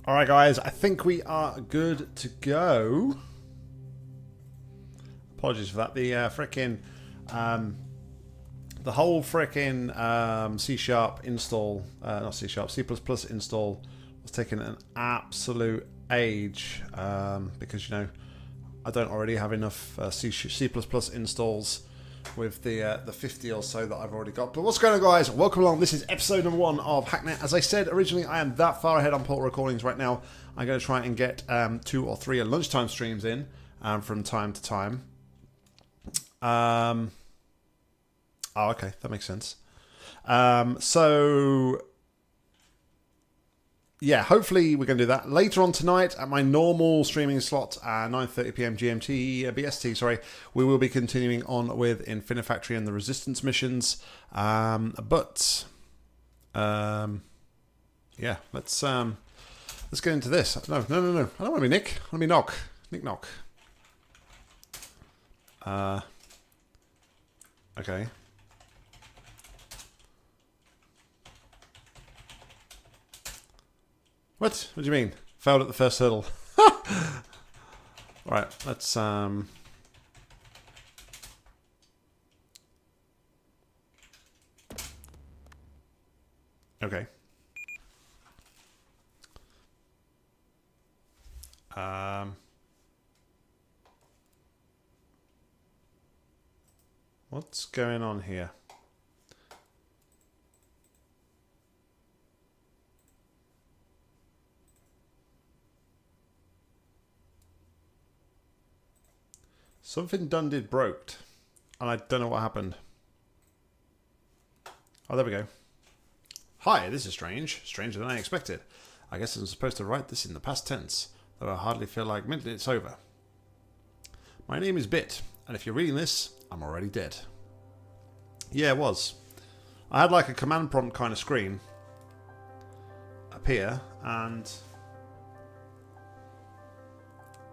Alright guys, I think we are good to go. Apologies for that. The the whole frickin' C# install, not C#, C++ install was taking an absolute age because, you know, I don't already have enough C++ installs with the 50 or so that I've already got. But what's going on, guys? Welcome along. This is episode number 1 of Hacknet. As I said originally, I am that far ahead on portal recordings right now. I'm going to try and get 2 or 3 lunchtime streams in from time to time. Oh, okay, that makes sense. So yeah, hopefully we're going to do that later on tonight at my normal streaming slot, 9:30 PM GMT, BST. Sorry, we will be continuing on with Infinifactory and the Resistance missions. Yeah, let's get into this. No. I don't want to be Nick. I want to be Nock. Nick Nock. Okay. What? What do you mean? Failed at the first hurdle. Alright, let's okay. What's going on here? Something done did broke, and I don't know what happened. Oh, there we go. Hi, this is strange. Stranger than I expected. I guess I'm supposed to write this in the past tense, though I hardly feel like admitting it's over. My name is Bit, and if you're reading this, I'm already dead. Yeah, it was. I had like a command prompt kind of screen appear, and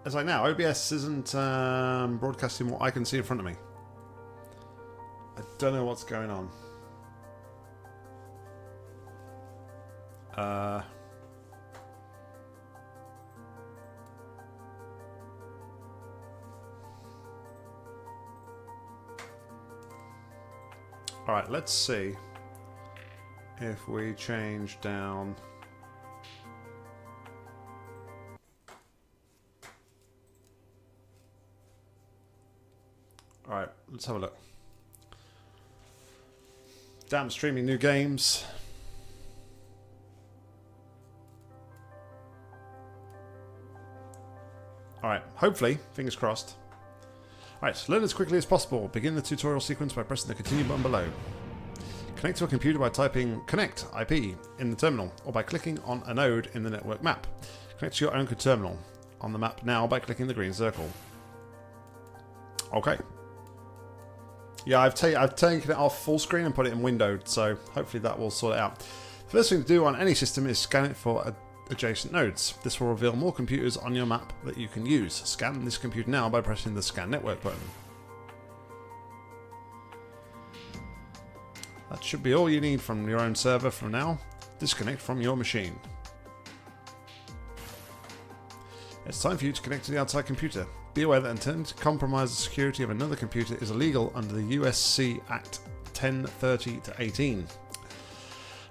it's like now, OBS isn't broadcasting what I can see in front of me. I don't know what's going on. Alright, let's see if we change down. Alright, let's have a look. Damn, streaming new games. Alright, hopefully, fingers crossed. Alright, learn as quickly as possible. Begin the tutorial sequence by pressing the continue button below. Connect to a computer by typing connect IP in the terminal, or by clicking on a node in the network map. Connect to your own terminal on the map now by clicking the green circle. Okay. Yeah, I've taken it off full screen and put it in windowed, so hopefully that will sort it out. The first thing to do on any system is scan it for adjacent nodes. This will reveal more computers on your map that you can use. Scan this computer now by pressing the scan network button. That should be all you need from your own server from now. Disconnect from your machine. It's time for you to connect to the outside computer. Be aware that attempting to compromise the security of another computer is illegal under the USC Act 1030-18.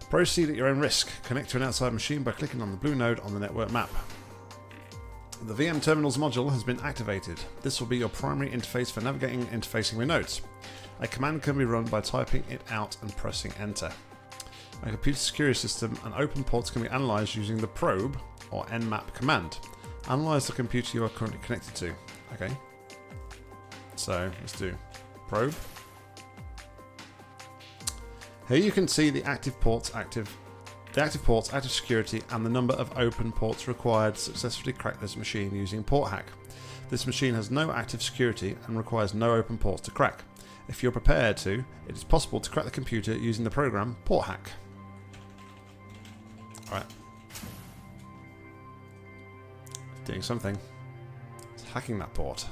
Proceed at your own risk. Connect to an outside machine by clicking on the blue node on the network map. The VM Terminals module has been activated. This will be your primary interface for navigating and interfacing with nodes. A command can be run by typing it out and pressing enter. A computer security system and open ports can be analysed using the probe or nmap command. Analyse the computer you are currently connected to. Okay. So let's do probe. Here you can see the active ports, active security, and the number of open ports required to successfully crack this machine using port hack. This machine has no active security and requires no open ports to crack. If you're prepared to, it is possible to crack the computer using the program port hack. Alright. Doing something. It's hacking that port.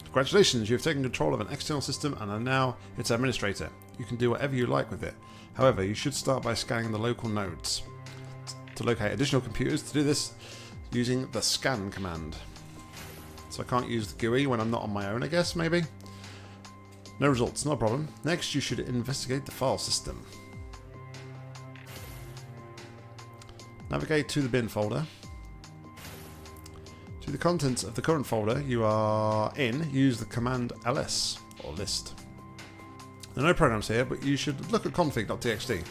Congratulations, you have taken control of an external system and are now its administrator. You can do whatever you like with it. However, you should start by scanning the local nodes. to locate additional computers. To do this, using the scan command. So I can't use the GUI when I'm not on my own, I guess, maybe? No results, no problem. Next, you should investigate the file system. Navigate to the bin folder. To the contents of the current folder you are in, use the command ls, or list. There are no programs here, but you should look at config.txt.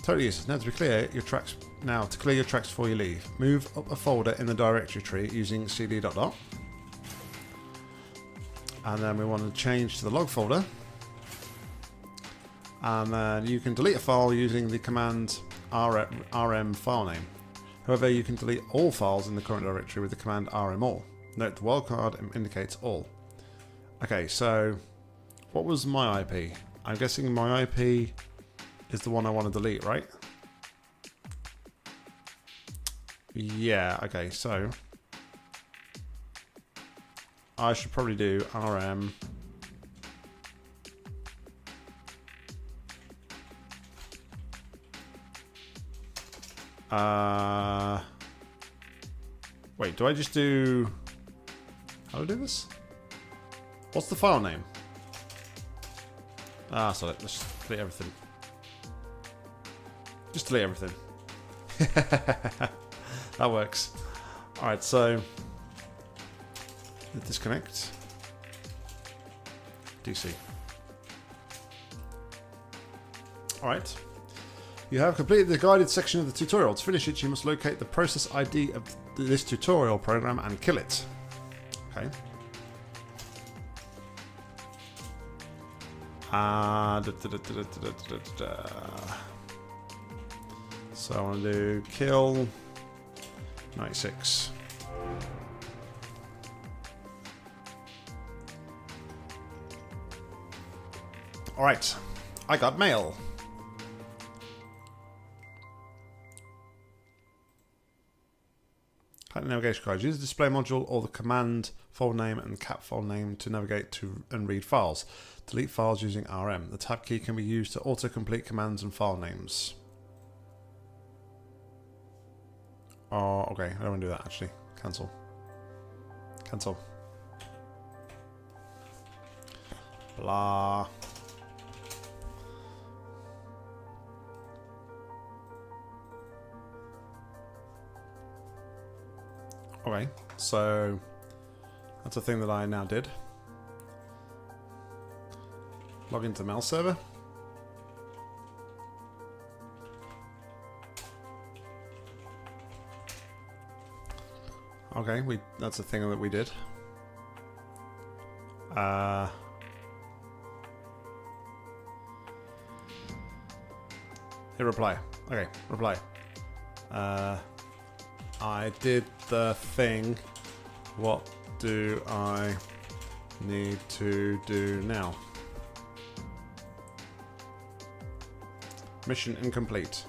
Totally useless. Now to be clear, your tracks. Now to clear your tracks before you leave, move up a folder in the directory tree using cd ... And then we want to change to the log folder. And then you can delete a file using the command rm file name. However, you can delete all files in the current directory with the command rmall. Note the wildcard indicates all. Okay, so what was my IP? I'm guessing my IP is the one I want to delete, right? Yeah, okay, so I should probably do rm wait, do I just do... How do I do this? What's the file name? Sorry, let's just delete everything. Just delete everything. That works. Alright, so disconnect. DC. Alright. You have completed the guided section of the tutorial. To finish it, you must locate the process ID of this tutorial program and kill it. Okay. So I want to do kill 96. Alright, I got mail. Hacknet navigation guide. Use the display module or the command file name and cat file name to navigate to and read files. Delete files using RM. The tab key can be used to auto-complete commands and file names. Oh, okay. I don't want to do that, actually. Cancel. Cancel. Blah. Okay, so that's a thing that I now did. Log into mail server. Okay, that's a thing that we did. Hit reply. Okay, reply. I did the thing. What do I need to do now? Mission incomplete.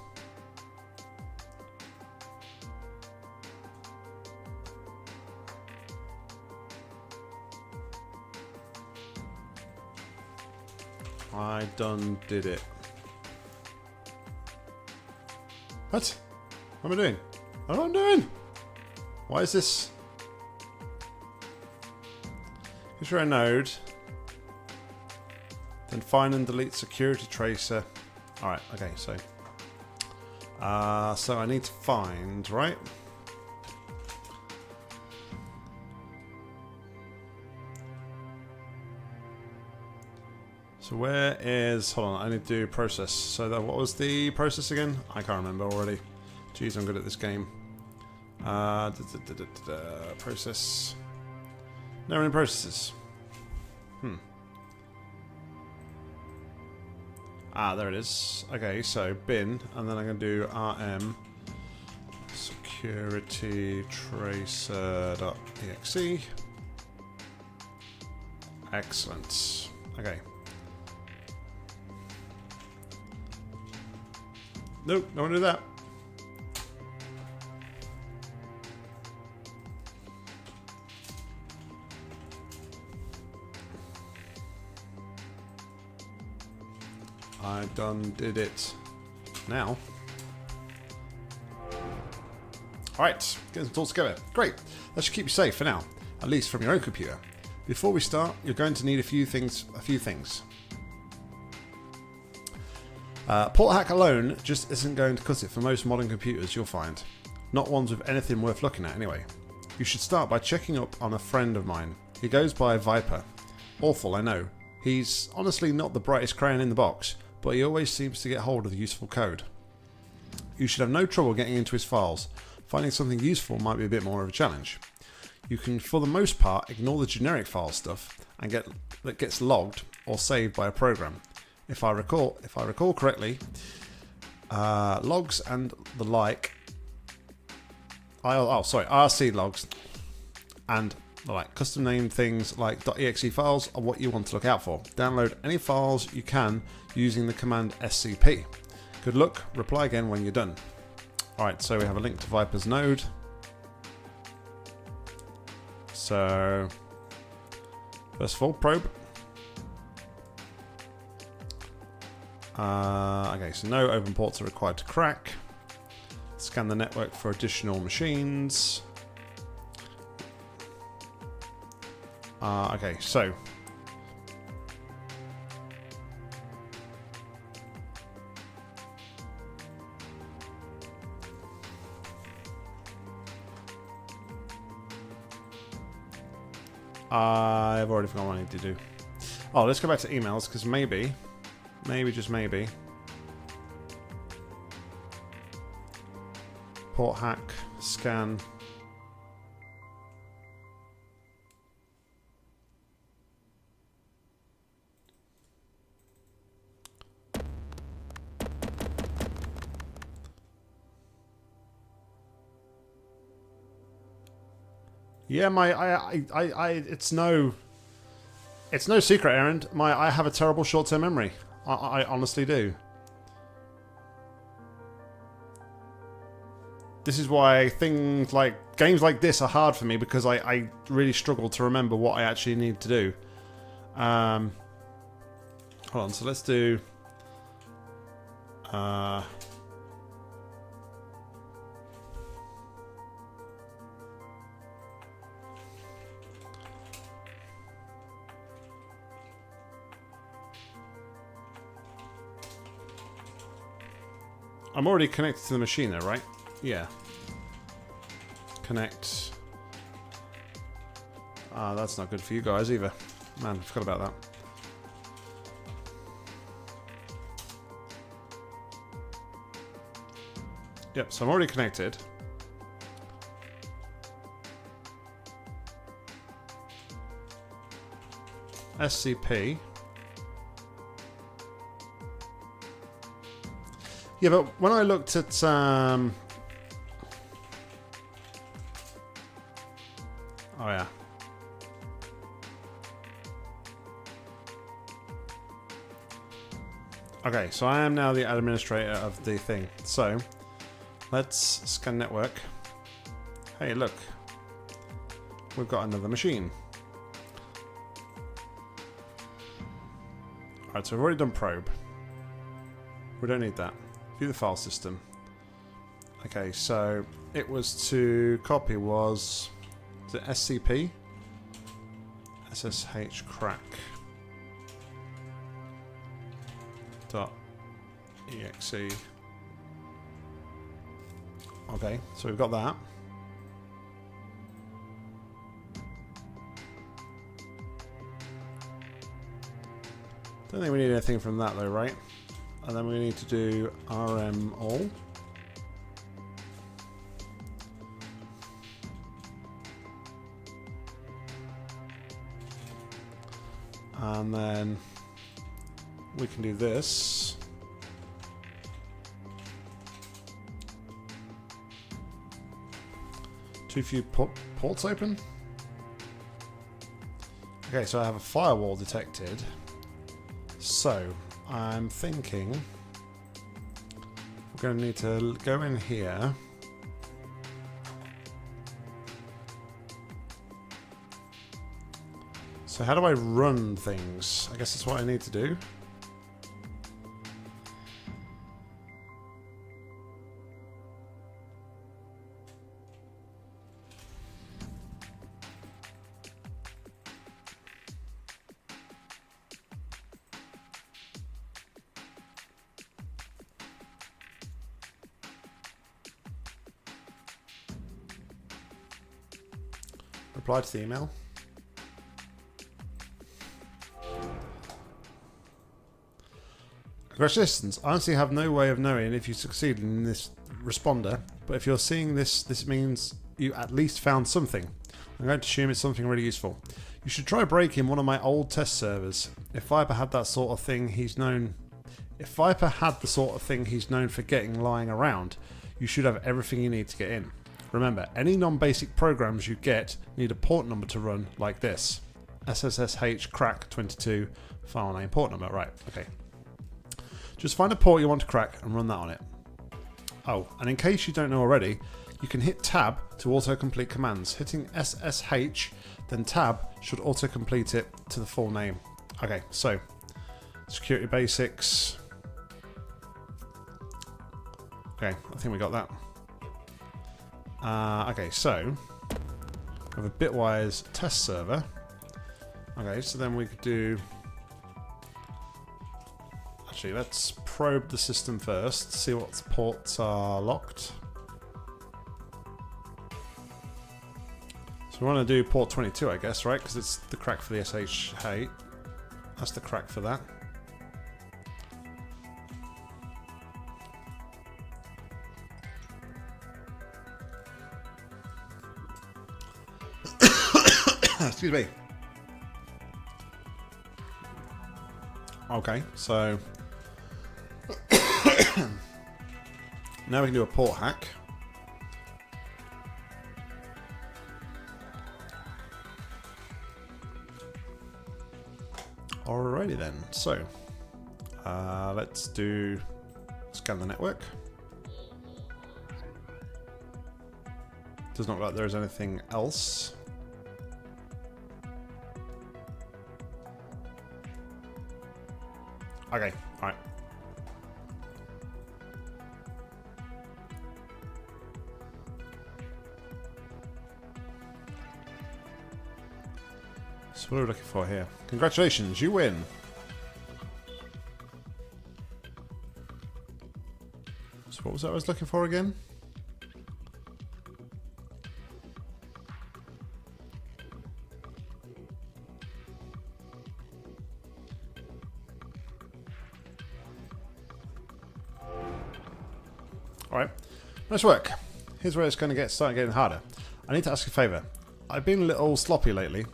I done did it. What? What am I doing? I don't know what I'm doing. Why is this? Enter a node. Then find and delete security tracer. Alright, okay, so. So I need to find, right? So where is, hold on, I need to do process. So that, what was the process again? I can't remember already. Jeez, I'm good at this game. Process. No any processes. There it is. Okay, so bin, and then I'm going to do rm security tracer.exe. Excellent. Okay. Nope, don't want to do that. I done did it. Now, Alright, getting some tools together. Great. That should keep you safe for now, at least from your own computer. Before we start, you're going to need a few things. Port hack alone just isn't going to cut it for most modern computers you'll find. Not ones with anything worth looking at anyway. You should start by checking up on a friend of mine. He goes by Viper. Awful, I know. He's honestly not the brightest crayon in the box, but he always seems to get hold of useful code. You should have no trouble getting into his files. Finding something useful might be a bit more of a challenge. You can, for the most part, ignore the generic file stuff and that gets logged or saved by a program. If I recall correctly, logs and the like. IRC logs and the like. Custom name things like .exe files are what you want to look out for. Download any files you can using the command scp. Good luck. Reply again when you're done. Alright, so we have a link to Viper's node. So, first of all, probe. Okay, so no open ports are required to crack. Scan the network for additional machines. Okay, so I've already forgotten what I need to do. Oh, let's go back to emails, because maybe, just maybe, port hack, scan. Yeah, it's no secret, Aaron. I have a terrible short-term memory. I honestly do. This is why games like this are hard for me, because I really struggle to remember what I actually need to do. Hold on, so let's do. I'm already connected to the machine though, right? Yeah. Connect. That's not good for you guys either. Man, I forgot about that. Yep, so I'm already connected. SCP. Yeah, but when I looked at oh yeah. Okay, so I am now the administrator of the thing. So let's scan network. Hey, look. We've got another machine. Alright, so we've already done probe. We don't need that. View the file system. Okay, so it was to copy was the SCP SSH crack .exe. Okay, so we've got that. Don't think we need anything from that though, right? And then we need to do rm all. And then we can do this. Too few ports open. Okay, so I have a firewall detected. So I'm thinking we're going to need to go in here. So how do I run things? I guess that's what I need to do. reply to the email. Congratulations. I honestly have no way of knowing if you succeeded in this responder, but if you're seeing this, this means you at least found something. I'm going to assume it's something really useful. You should try breaking one of my old test servers. If Viper had that sort of thing he's known... If Viper had the sort of thing he's known for getting lying around, you should have everything you need to get in. Remember, any non-basic programs you get need a port number to run like this. SSSH crack 22 file name port number. Right, okay. Just find a port you want to crack and run that on it. Oh, and in case you don't know already, you can hit tab to autocomplete commands. Hitting SSH, then tab should autocomplete it to the full name. Okay, so security basics. Okay, I think we got that. Okay, so we have a bitwise test server. Okay, so then we could do... Actually, let's probe the system first, see what ports are locked. So we want to do port 22, I guess, right? Because it's the crack for the SSH. That's the crack for that. Excuse me. Okay, so now we can do a port hack. Alrighty then, so let's do scan the network. Does not look like there is anything else. Okay, alright. So what are we looking for here? Congratulations, you win! So what was that I was looking for again? Alright, nice work. Here's where it's going to start getting harder. I need to ask a favour. I've been a little sloppy lately,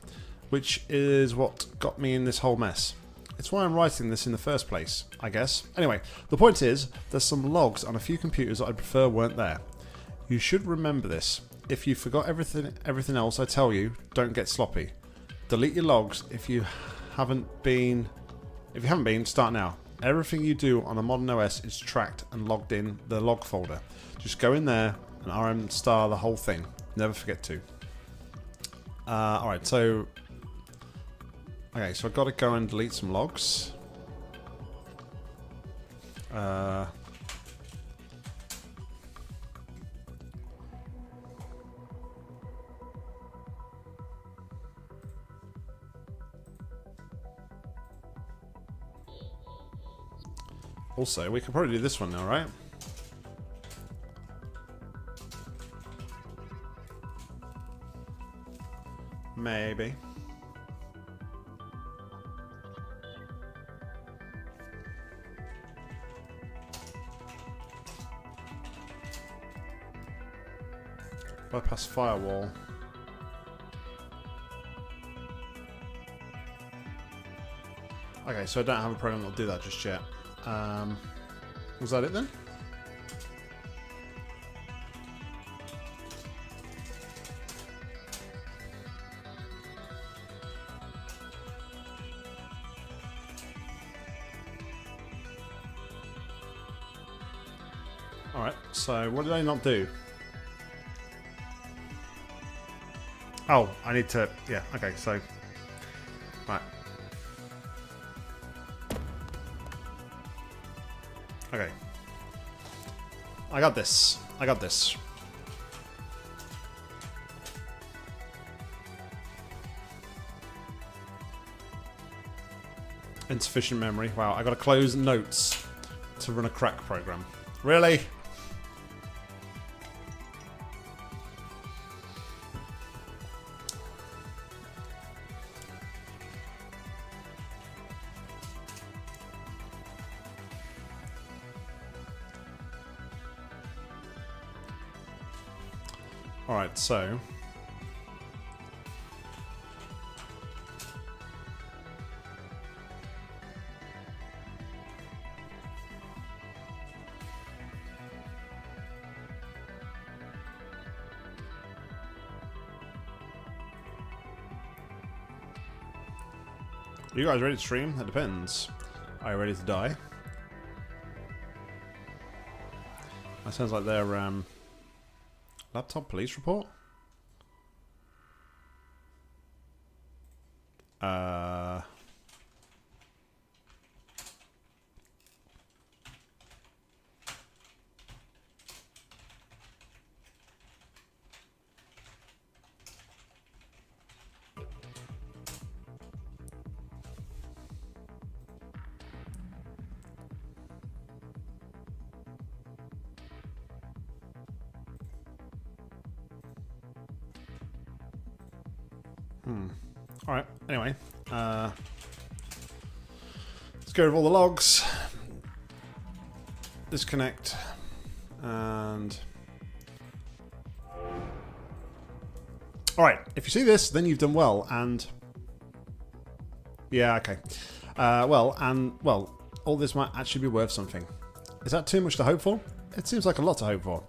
which is what got me in this whole mess. It's why I'm writing this in the first place, I guess. Anyway, the point is, there's some logs on a few computers that I'd prefer weren't there. You should remember this. If you forgot everything else I tell you, don't get sloppy. Delete your logs if you haven't been, start now. Everything you do on a modern OS is tracked and logged in the log folder. Just go in there and rm star the whole thing. Never forget to. Alright, so... Okay, so I've got to go and delete some logs. Also, we could probably do this one now, right? Maybe. Bypass firewall. Okay, so I don't have a program that'll do that just yet. Was that it then? Alright, so what did I not do? Oh, I need to... Yeah, okay, so... Right. Okay. I got this. I got this. Insufficient memory. Wow, I gotta close notes to run a crack program. Really? Alright, so... Are you guys ready to stream? That depends. Are you ready to die? That sounds like their laptop police report. Alright, anyway. Let's go over all the logs. Disconnect. And... Alright, if you see this, then you've done well, and... Yeah, okay. Well, all this might actually be worth something. Is that too much to hope for? It seems like a lot to hope for.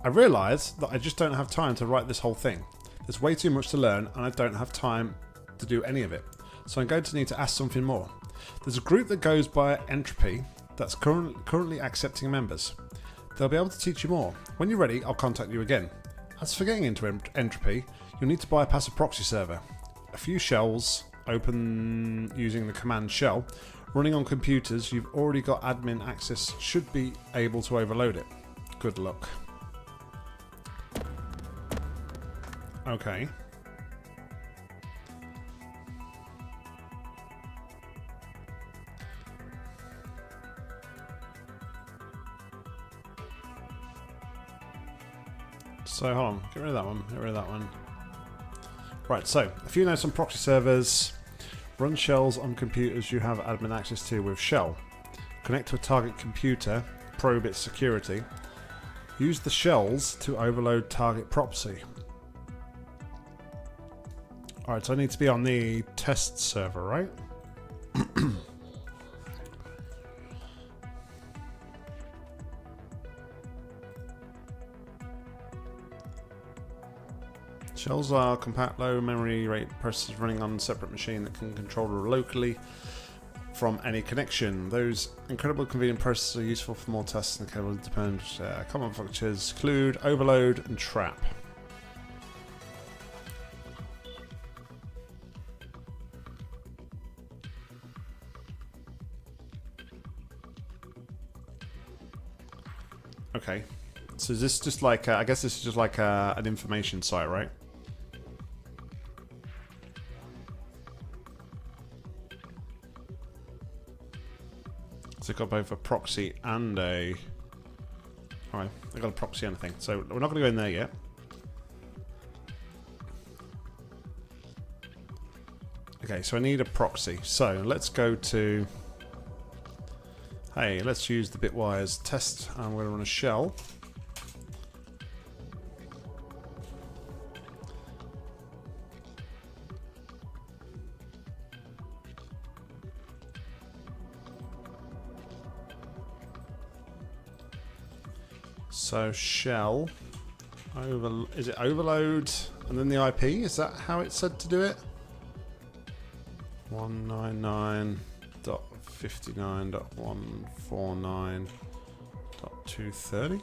I realise that I just don't have time to write this whole thing. There's way too much to learn, and I don't have time to do any of it. So I'm going to need to ask something more. There's a group that goes by Entropy that's currently accepting members. They'll be able to teach you more. When you're ready, I'll contact you again. As for getting into Entropy, you'll need to bypass a proxy server. A few shells, open using the command shell, running on computers you've already got admin access, should be able to overload it. Good luck. Okay. So hold on, get rid of that one, get rid of that one. Right, so a few notes on proxy servers. Run shells on computers you have admin access to with shell. Connect to a target computer, probe its security. Use the shells to overload target proxy. Alright, so I need to be on the test server, right? Shells are compact low memory rate processors running on a separate machine that can control locally from any connection. Those incredibly convenient processors are useful for more tests and capable depend common functions include overload and trap. Okay, so is this just like I guess this is just like an information site, right? So I've got both a proxy and a... Alright, I've got a proxy and a thing. So we're not going to go in there yet. Okay, so I need a proxy. So let's go to... Hey, let's use the bitwires test. I'm going to run a shell. So shell, is it overload and then the IP? Is that how it's said to do it? 199.59.149.230.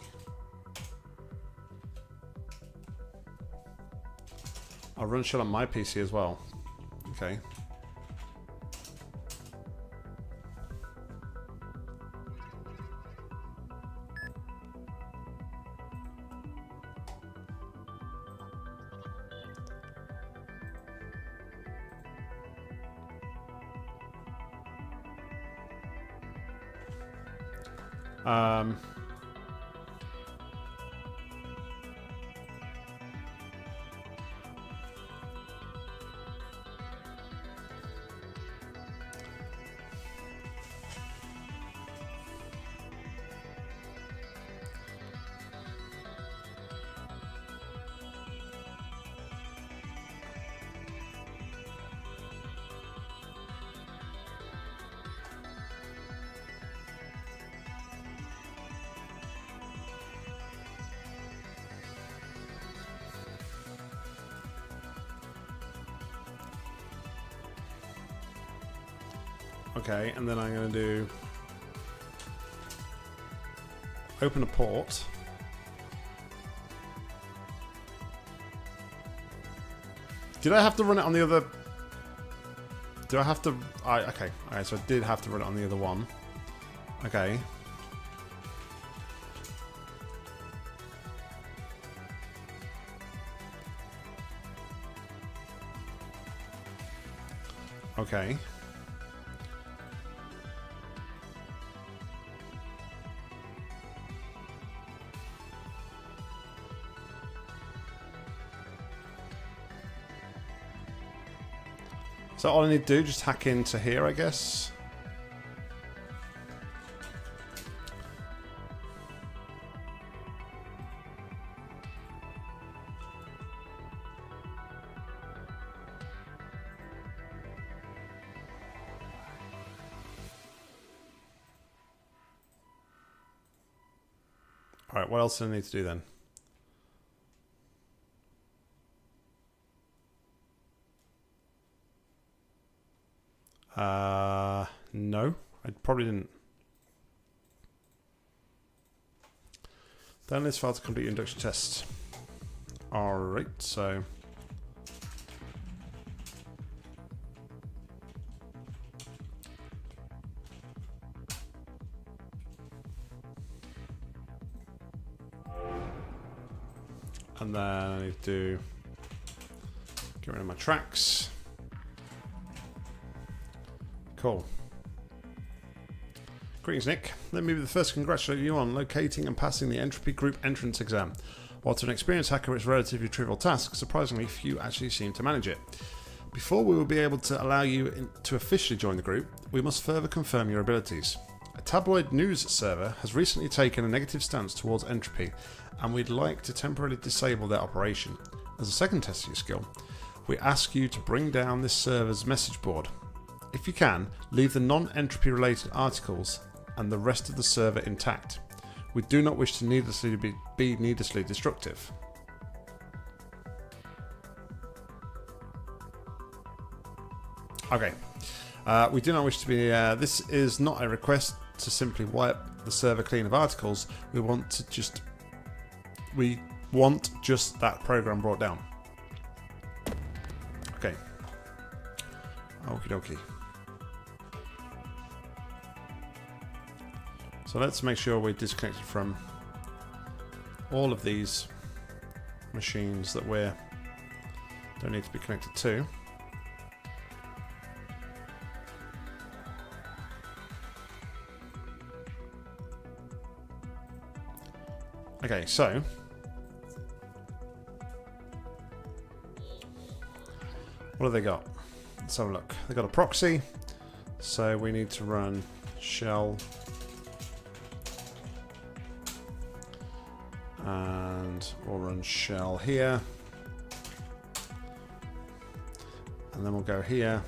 I'll run shell on my PC as well. Okay. Okay, and then I'm going to do open a port. Did I have to run it on the other? Do I have to? Okay, alright, so I did have to run it on the other one. Okay. Okay. So all I need to do, just hack into here, I guess. Alright, what else do I need to do then? No, I probably didn't. Download this file to complete your induction test. Alright, so and then I need to get rid of my tracks. Cool. Greetings, Nick. Let me be the first to congratulate you on locating and passing the Entropy Group entrance exam. While to an experienced hacker it's a relatively trivial task, surprisingly few actually seem to manage it. Before we will be able to allow you to officially join the group, we must further confirm your abilities. A tabloid news server has recently taken a negative stance towards Entropy, and we'd like to temporarily disable their operation. As a second test of your skill, we ask you to bring down this server's message board. If you can, leave the non-entropy related articles and the rest of the server intact. We do not wish to needlessly be needlessly destructive. Okay. We do not wish to be... this is not a request to simply wipe the server clean of articles. We want just that program brought down. Okay. Okie dokie. So let's make sure we're disconnected from all of these machines that we don't need to be connected to. Okay, so what have they got? Let's have a look. They've got a proxy, so we need to run shell and we'll run shell here, and then we'll go here,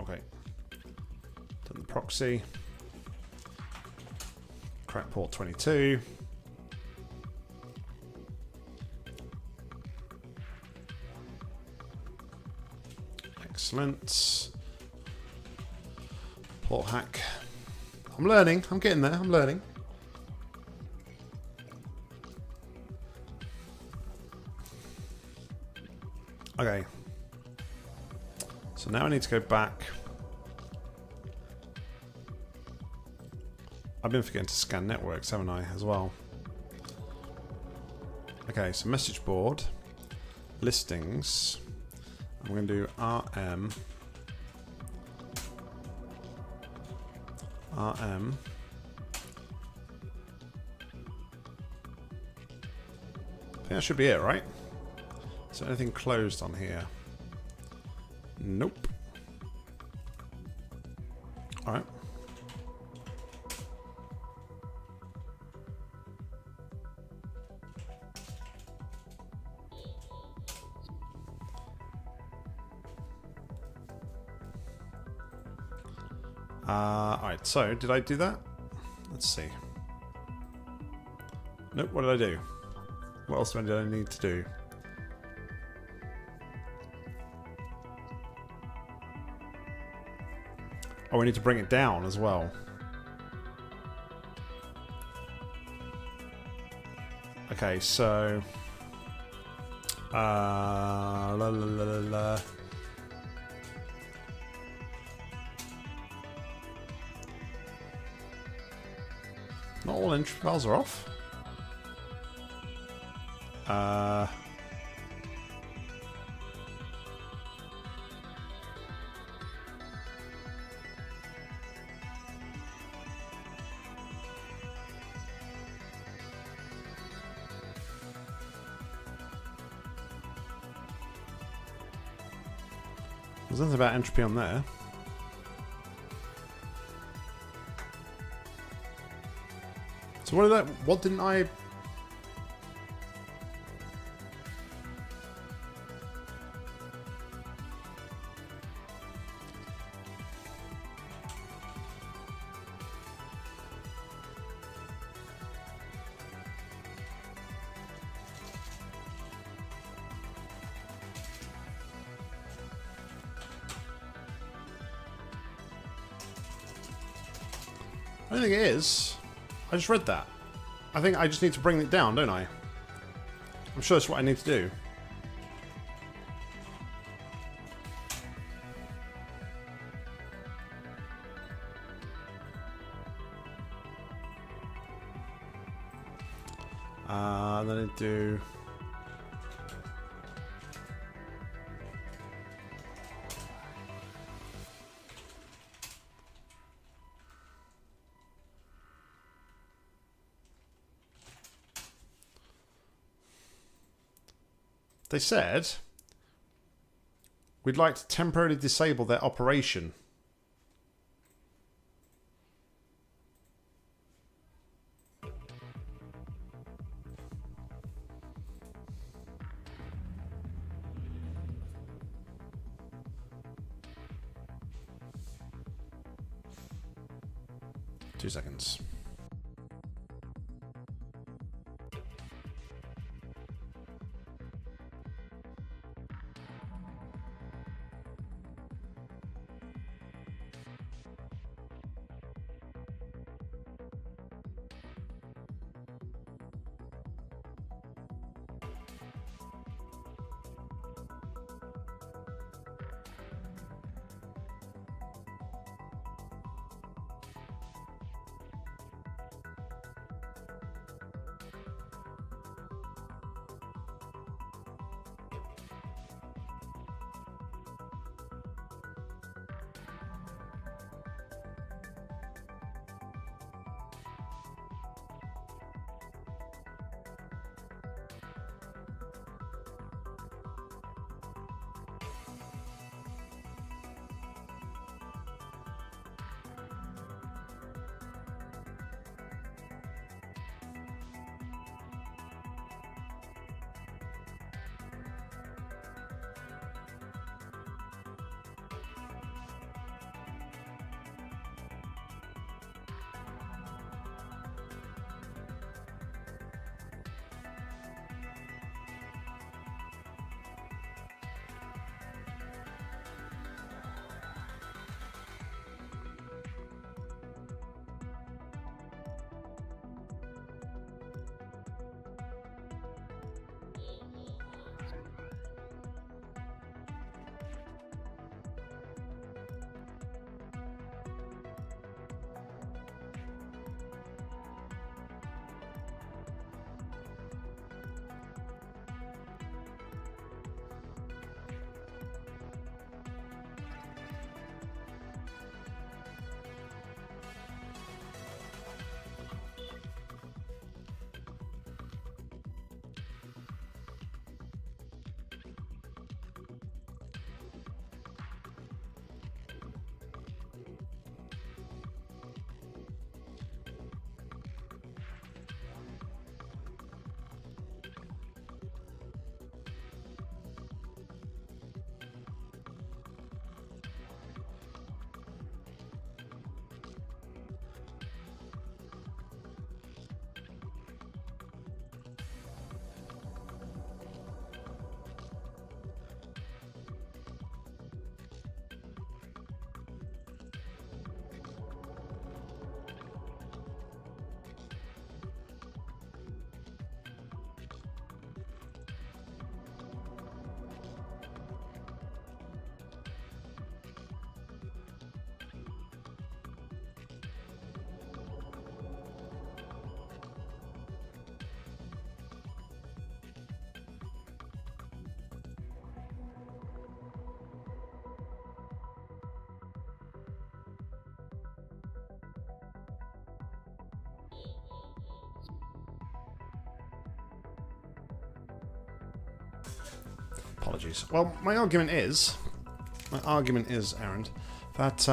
okay, done the proxy, crack port 22. Excellent. Port hack. I'm learning. I'm getting there. I'm learning. Okay. So now I need to go back. I've been forgetting to scan networks, haven't I, as well? Okay, so message board, listings. I'm going to do RM. I think that should be it, right? Is there anything closed on here? Nope. Alright. Alright, so did I do that? Let's see. Nope, what did I do? What else did I need to do? Oh, we need to bring it down as well. Okay, so... la la la la la. Not all entry files are off. There's nothing about entropy on there. So what didn't I... I don't think it is. I just read that. I think I just need to bring it down, don't I? I'm sure that's what I need to do. Then I do... They said, we'd like to temporarily disable their operation. Two seconds. Apologies. Well, my argument is, Aaron, that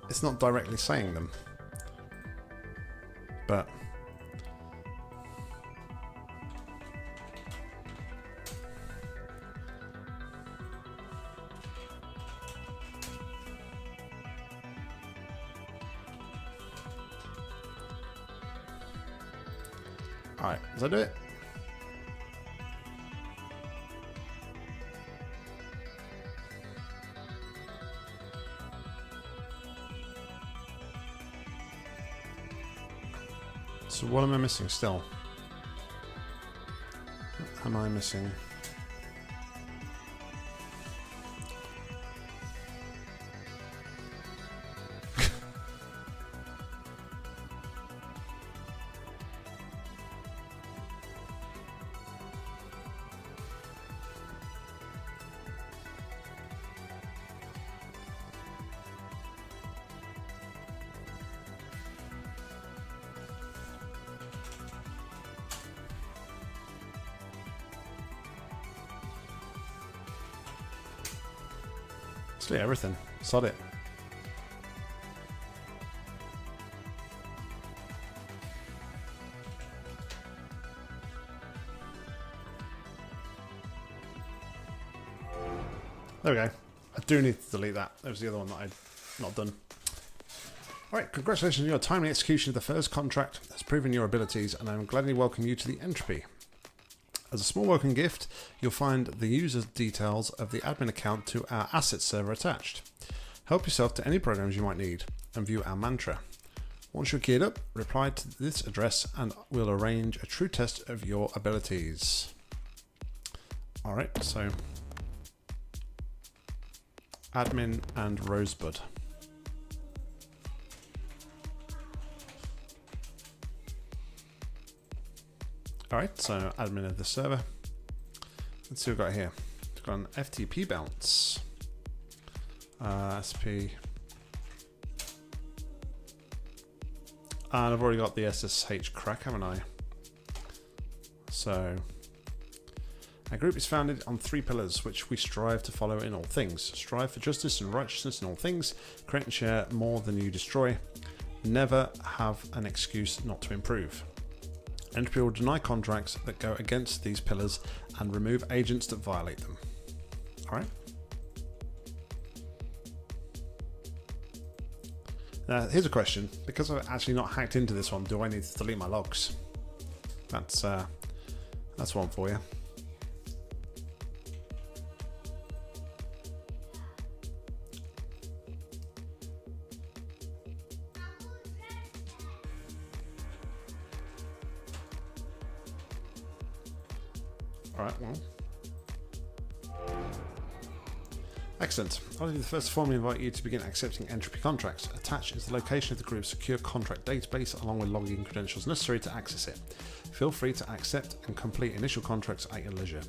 it's not directly saying them, but alright, does that do it? So what am I missing still? What am I missing? Actually, everything. Sod it. There we go. I do need to delete that. That was the other one that I'd not done. Alright, congratulations on your timely execution of the first contract. Has proven your abilities, and I'm gladly welcome you to the entropy. As a small welcome gift, you'll find the user details of the admin account to our assets server attached. Help yourself to any programs you might need, and view our mantra. Once you're geared up, reply to this address and we'll arrange a true test of your abilities. Alright, so admin and Rosebud. Alright, so admin of the server. Let's see what we've got here. We've got an FTP bounce. SP. And I've already got the SSH crack, haven't I? So, our group is founded on 3 pillars, which we strive to follow in all things. Strive for justice and righteousness in all things. Create and share more than you destroy. Never have an excuse not to improve. Entropy will deny contracts that go against these pillars and remove agents that violate them. Alright. Now, here's a question. Because I've actually not hacked into this one, do I need to delete my logs? That's one for you. Alright, well. Excellent. I'll be the first to formally invite you to begin accepting entropy contracts. Attached is the location of the group's secure contract database along with login credentials necessary to access it. Feel free to accept and complete initial contracts at your leisure.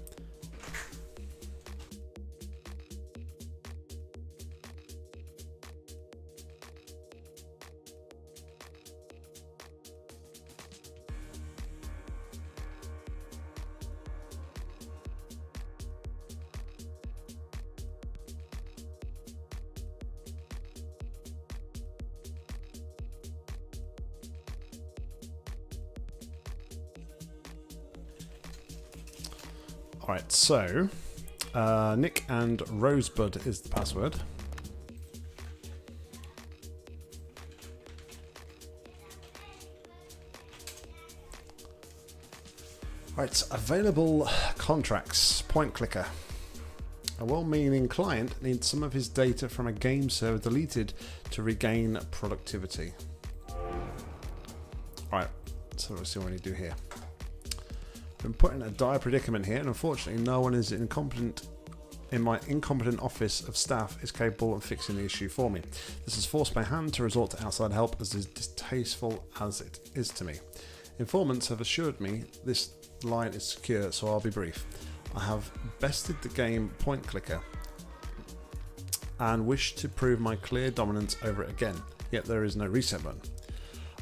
Alright, so Nick and Rosebud is the password. Right, available contracts. Point clicker. A well-meaning client needs some of his data from a game server deleted to regain productivity. Alright, so let's see what we need to do here. Been put in a dire predicament here, and unfortunately no one is incompetent in my incompetent office of staff is capable of fixing the issue for me. This has forced my hand to resort to outside help, as distasteful as it is to me. Informants have assured me this line is secure, so I'll be brief. I have bested the game point clicker and wish to prove my clear dominance over it again, yet there is no reset button.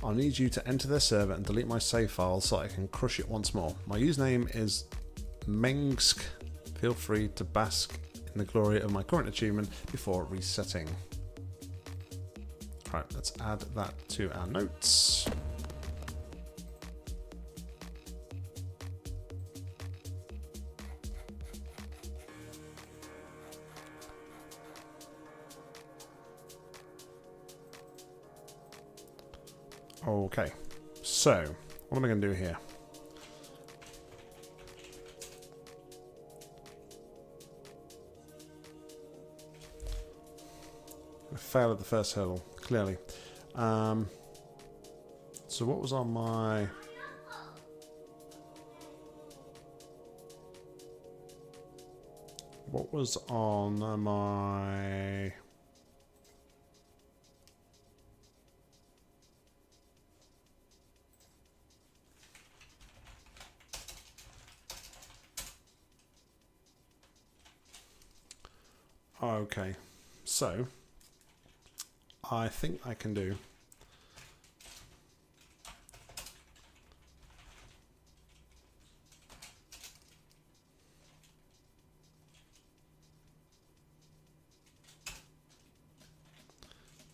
I'll need you to enter their server and delete my save file so I can crush it once more. My username is Mengsk. Feel free to bask in the glory of my current achievement before resetting. Alright, let's add that to our notes. Okay, so what am I going to do here? I failed at the first hurdle, clearly. So what was on my... What was on my... Okay, so I think I can do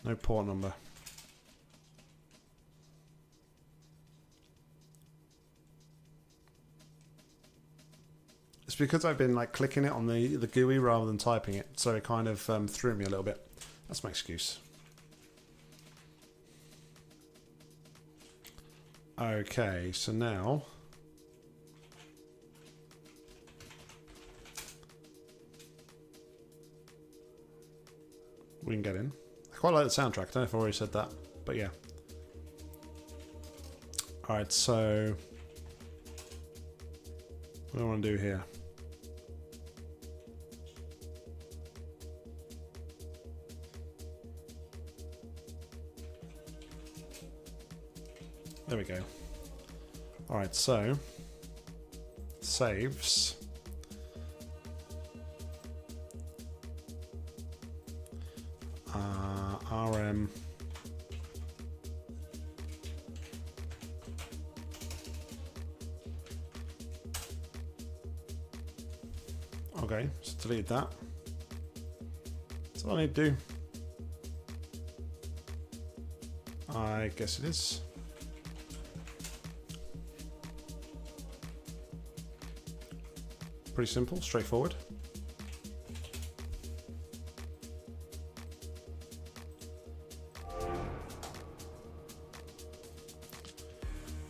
no port number. It's because I've been like clicking it on the GUI rather than typing it, so it kind of threw me a little bit. That's my excuse. Okay, so now we can get in. I quite like the soundtrack. I don't know if I already said that, but yeah. Alright, so what do I want to do here? There we go. Alright, so saves. RM. Okay, so delete that. That's all I need to do. I guess it is. Pretty simple, straightforward.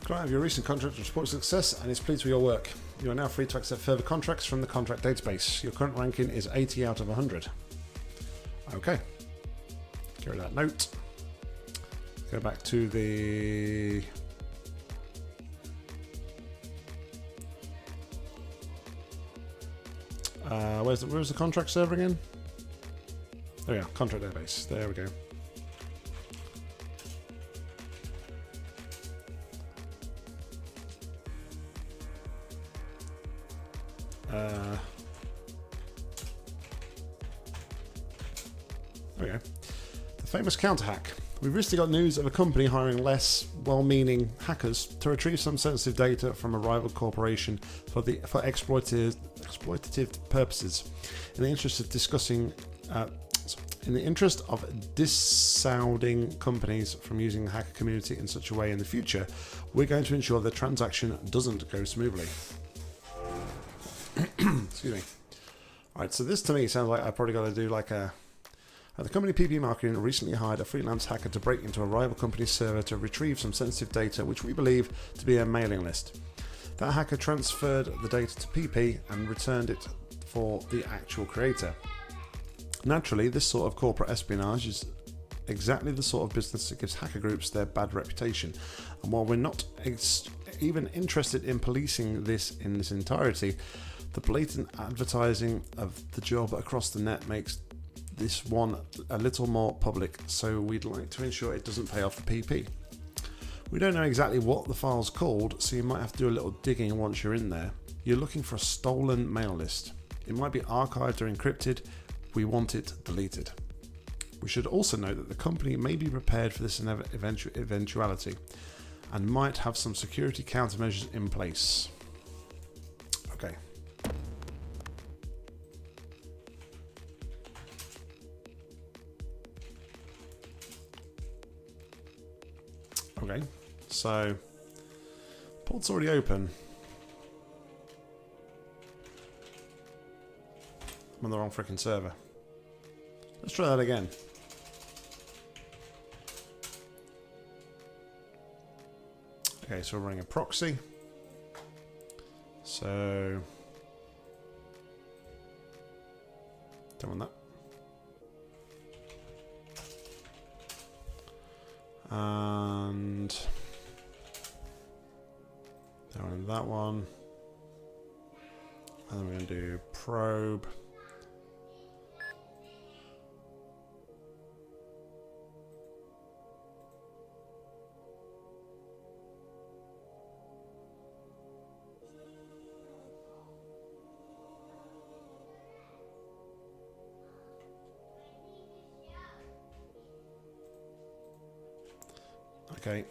Client of your recent contract reports success and is pleased with your work. You are now free to accept further contracts from the contract database. Your current ranking is 80 out of 100. Okay. Get rid of that note. Go back to the... where's the contract server again? Oh yeah, contract database. There we go. There we go. The famous counter hack. We've recently got news of a company hiring less well-meaning hackers to retrieve some sensitive data from a rival corporation for exploitative purposes. In the interest of dissuading companies from using the hacker community in such a way in the future, we're going to ensure the transaction doesn't go smoothly. Excuse me. Alright, so this to me sounds like I probably got to do like a... the company PP Marketing recently hired a freelance hacker to break into a rival company's server to retrieve some sensitive data which we believe to be a mailing list. That hacker transferred the data to PP and returned it for the actual creator. Naturally, this sort of corporate espionage is exactly the sort of business that gives hacker groups their bad reputation. And while we're not even interested in policing this in its entirety, the blatant advertising of the job across the net makes this one a little more public, so we'd like to ensure it doesn't pay off the PP. We don't know exactly what the file's called, so you might have to do a little digging once you're in there. You're looking for a stolen mail list. It might be archived or encrypted. We want it deleted. We should also note that the company may be prepared for this eventuality and might have some security countermeasures in place. Okay, Okay, so port's already open. I'm on the wrong freaking server. Let's try that again. Okay, so we're running a proxy. So don't want that. And don't want that one. And then we're going to do probe. Okay.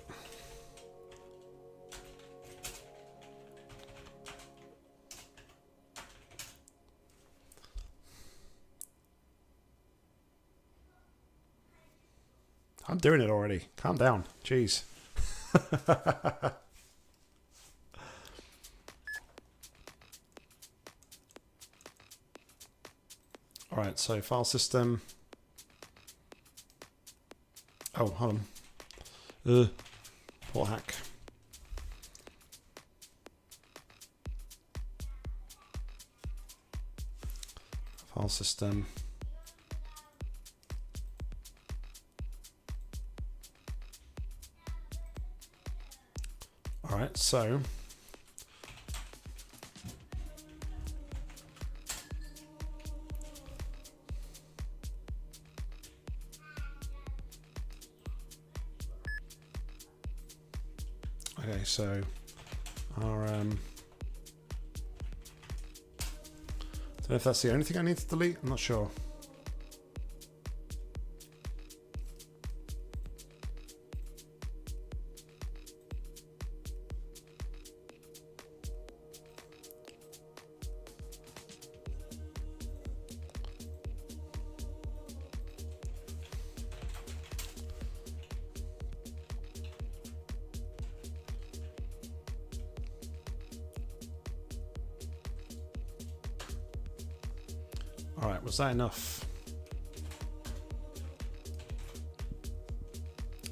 I'm doing it already. Calm down. Jeez. Alright, so file system. Oh, hold on. Poor hack. File system. Alright, so so our don't know if that's the only thing I need to delete. I'm not sure. Alright, was that enough?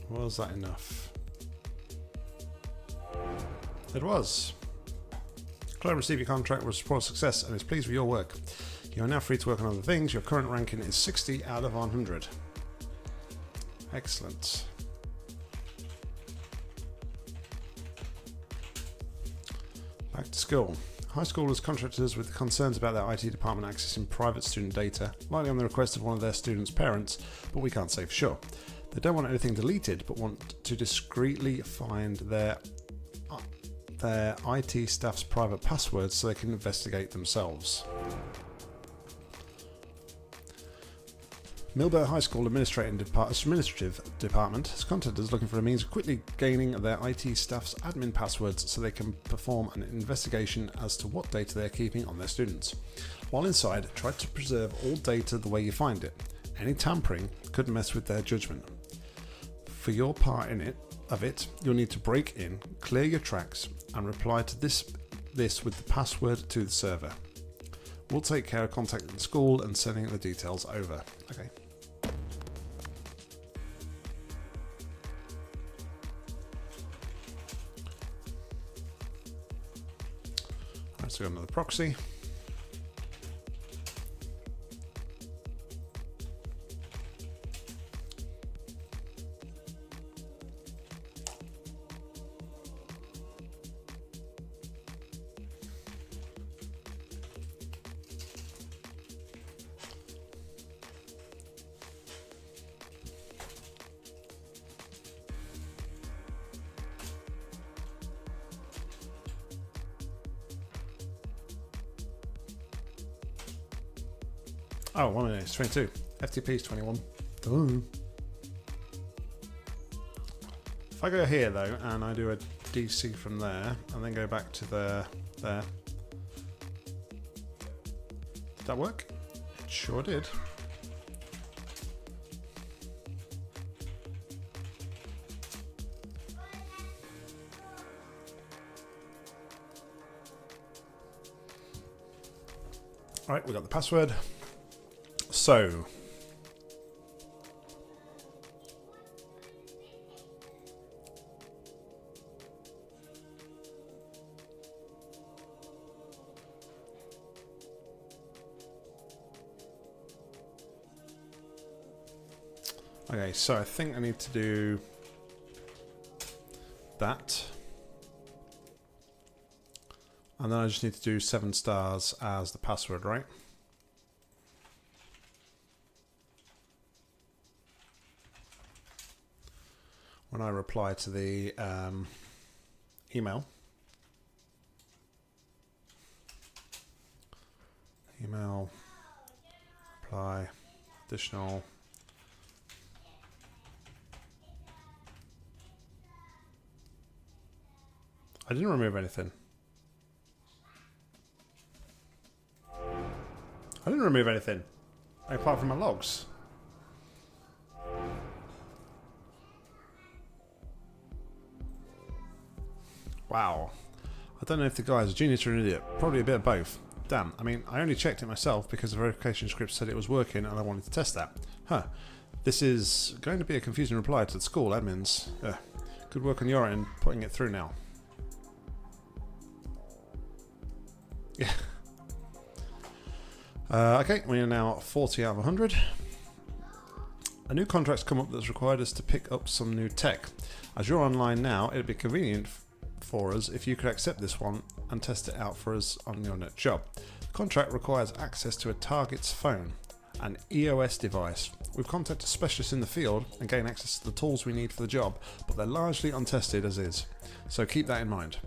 Was that enough? It was. Client received your contract with support success and is pleased with your work. You are now free to work on other things. Your current ranking is 60 out of 100. Excellent. Back to school. High schoolers contracted us with concerns about their IT department accessing private student data, likely on the request of one of their students' parents, but we can't say for sure. They don't want anything deleted, but want to discreetly find their IT staff's private passwords so they can investigate themselves. Millborough High School Administrative Department has contacted us looking for a means of quickly gaining their IT staff's admin passwords so they can perform an investigation as to what data they are keeping on their students. While inside, try to preserve all data the way you find it. Any tampering could mess with their judgment. For your part in it, you'll need to break in, clear your tracks, and reply to this with the password to the server. We'll take care of contacting the school and sending the details over. Okay. Alright, so we got another proxy. Oh, 1 minute, it's 22. FTP is 21. Ooh. If I go here though, and I do a DC from there, and then go back to there. Did that work? It sure did. Alright, we got the password. So okay, so I think I need to do that. And then I just need to do 7 stars as the password, right? When I reply to the email. Email, reply, additional. I didn't remove anything. I didn't remove anything, apart from my logs. Wow. I don't know if the guy is a genius or an idiot. Probably a bit of both. Damn, I mean, I only checked it myself because the verification script said it was working and I wanted to test that. Huh. This is going to be a confusing reply to the school admins. Good work on your end, putting it through now. Yeah. Okay, we are now 40 out of 100. A new contract's come up that's required us to pick up some new tech. As you're online now, it'd be convenient for us if you could accept this one and test it out for us on your next job. The contract requires access to a target's phone, an EOS device. We've contacted specialists in the field and gained access to the tools we need for the job, but they're largely untested as is, so keep that in mind.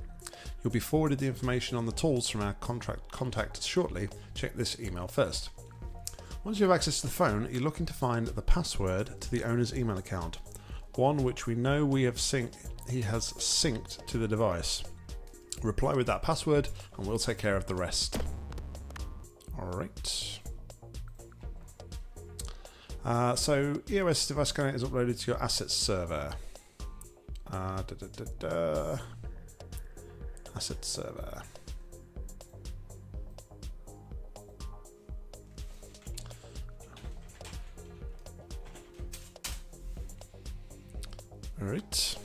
You'll be forwarded the information on the tools from our contact shortly. Check this email first. Once you have access to the phone, you're looking to find the password to the owner's email account, one which we know he has synced to the device. Reply with that password and we'll take care of the rest. Alright. So EOS device scanner is uploaded to your assets server. Assets server. Alright.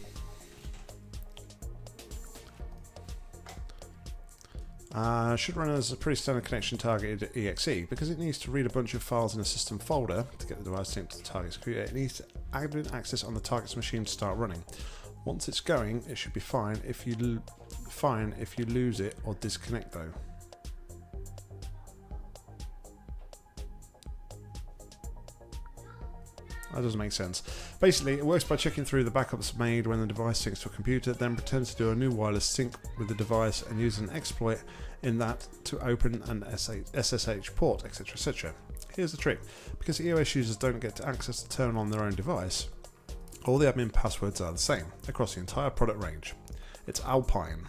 Should run as a pretty standard connection targeted exe because it needs to read a bunch of files in a system folder to get the device synced to the target's computer. It needs admin access on the target's machine to start running. Once it's going, it should be fine if you lose it or disconnect though. That doesn't make sense. Basically, it works by checking through the backups made when the device syncs to a computer, then pretends to do a new wireless sync with the device and use an exploit in that to open an SSH port, etc, etc. Here's the trick. Because EOS users don't get to access the terminal on their own device, all the admin passwords are the same across the entire product range. It's Alpine.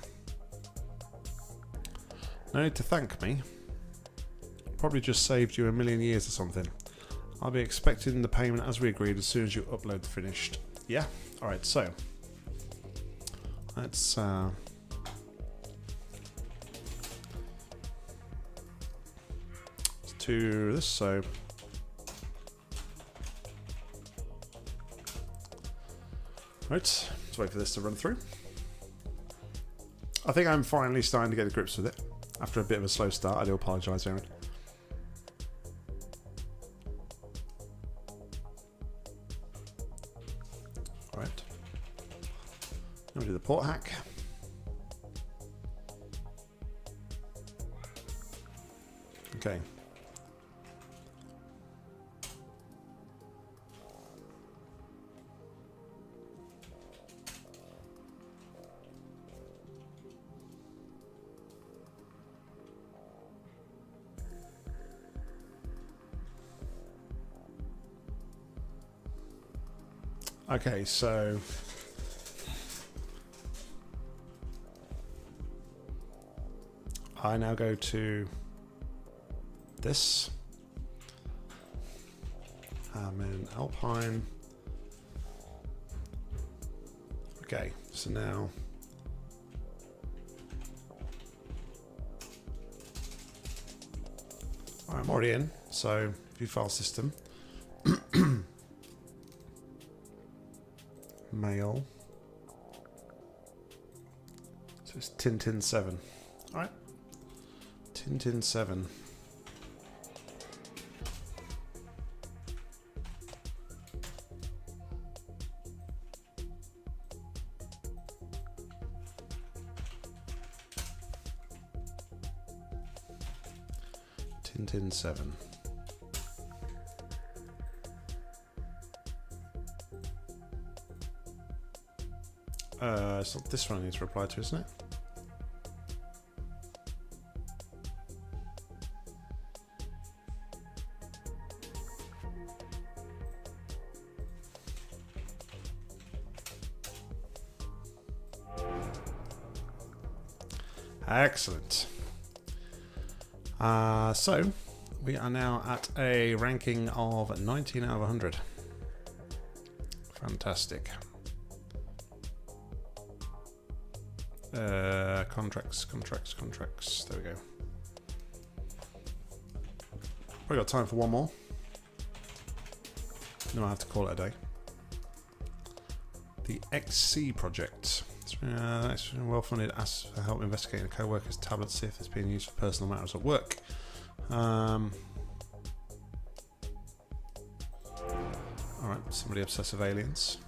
No need to thank me. Probably just saved you a million years or something. I'll be expecting the payment as we agreed as soon as you upload the finished. Yeah? Alright, so let's do this. So right, let's wait for this to run through. I think I'm finally starting to get to grips with it. After a bit of a slow start, I do apologise, Aaron. Right. Now we do the port hack. Okay. Okay, so I now go to this. I'm in Alpine. Okay, so now Alright, I'm already in, so view file system. Mail. So it's Tintin 7. Alright. Tintin 7. Tintin 7. It's not this one I need to reply to, isn't it? Excellent. So we are now at a ranking of 19 out of 100. Fantastic. Contracts. There we go. Probably got time for one more. Then I have to call it a day. The XC project. It's well funded. Asks for help investigating a co-worker's tablet, see if it's being used for personal matters at work. Alright, somebody obsessed with aliens.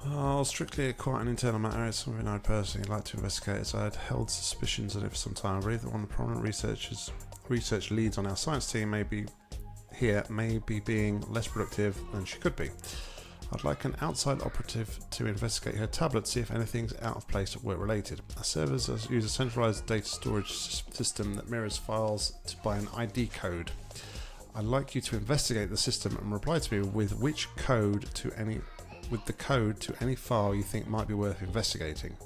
Oh, strictly quite an internal matter. It's something I'd personally like to investigate, as I had held suspicions of it for some time. I believe that one of the prominent research leads on our science team may be being less productive than she could be. I'd like an outside operative to investigate her tablet, see if anything's out of place or work related. Our servers use a centralized data storage system that mirrors files by an ID code. I'd like you to investigate the system and reply to me with the code to any file you think might be worth investigating.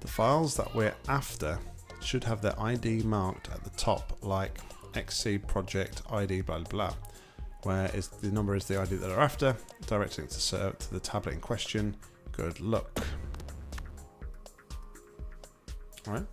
The files that we're after should have their ID marked at the top, like XC project ID blah blah, where is the number is the ID that they're after, directing it to the tablet in question. Good luck. All right.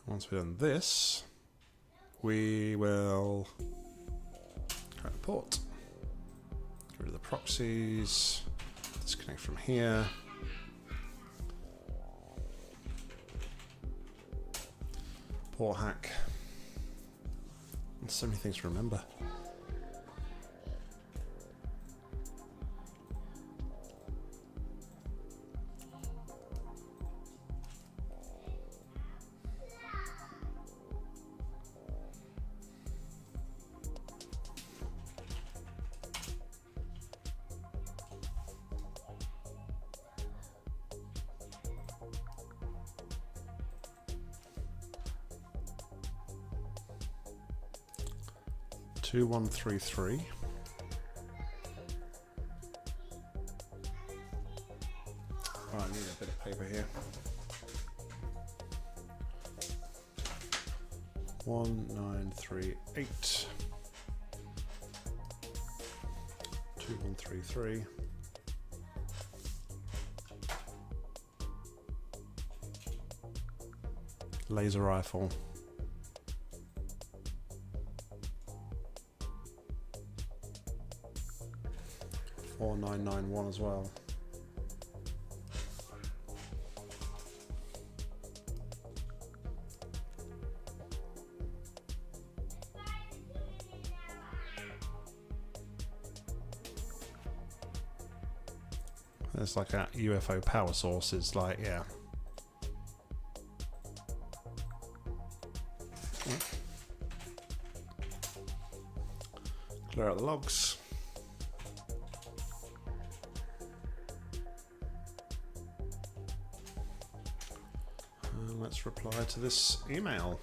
Once we've done this, we will create a port, get rid of the proxies, disconnect from here, port hack, and so many things to remember. Two, 1, 3, 3. Oh, I need a bit of paper here. 1, 9, 3, 8. 2, 1, 3, 3. Laser rifle. 4991 as well. It's like a UFO power source is like, yeah. Clear out the logs. Let's reply to this email.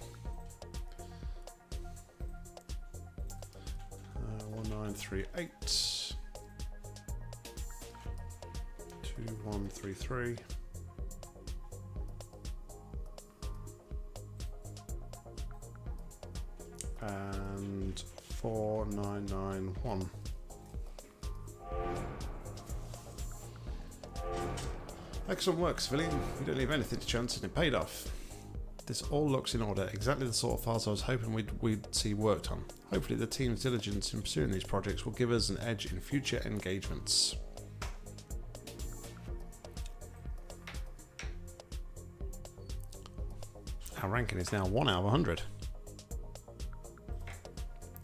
938 2133 and 4991. Excellent work, civilian. You don't leave anything to chance and it paid off. This all looks in order, exactly the sort of files I was hoping we'd see worked on. Hopefully the team's diligence in pursuing these projects will give us an edge in future engagements. Our ranking is now 1 out of 100.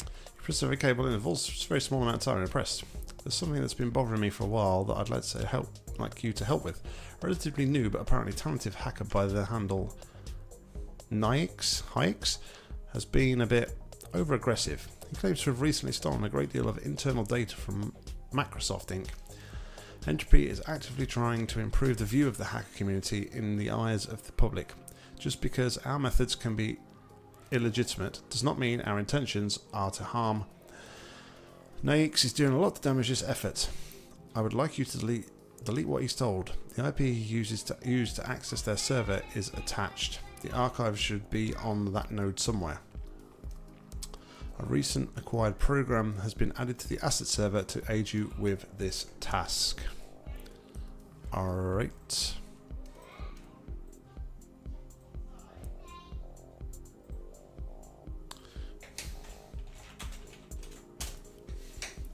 You press the cable and involves a very small amount of time. I'm impressed. There's something that's been bothering me for a while that I'd like you to help with. A relatively new but apparently talented hacker by the handle hoIe has been a bit over-aggressive. He claims to have recently stolen a great deal of internal data from Microsoft Inc. Entropy is actively trying to improve the view of the hacker community in the eyes of the public. Just because our methods can be illegitimate does not mean our intentions are to harm. hoIe is doing a lot to damage this effort. I would like you to delete what he stole. The IP he used to access their server is attached. The archive should be on that node somewhere. A recent acquired program has been added to the asset server to aid you with this task. Alright.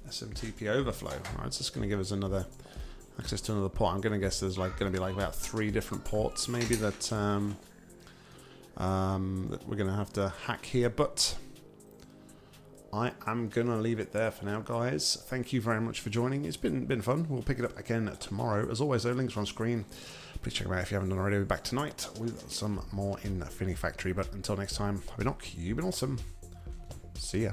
SMTP overflow. Alright, it's just going to give us another access to another port. I'm going to guess there's going to be about 3 different ports maybe that that we're going to have to hack here, but I am going to leave it there for now, guys. Thank you very much for joining. It's been fun. We'll pick it up again tomorrow. As always, though, links are on screen. Please check them out if you haven't done already. We'll be back tonight with some more in Finny Factory. But until next time, I've been Nock. You've been awesome. See ya.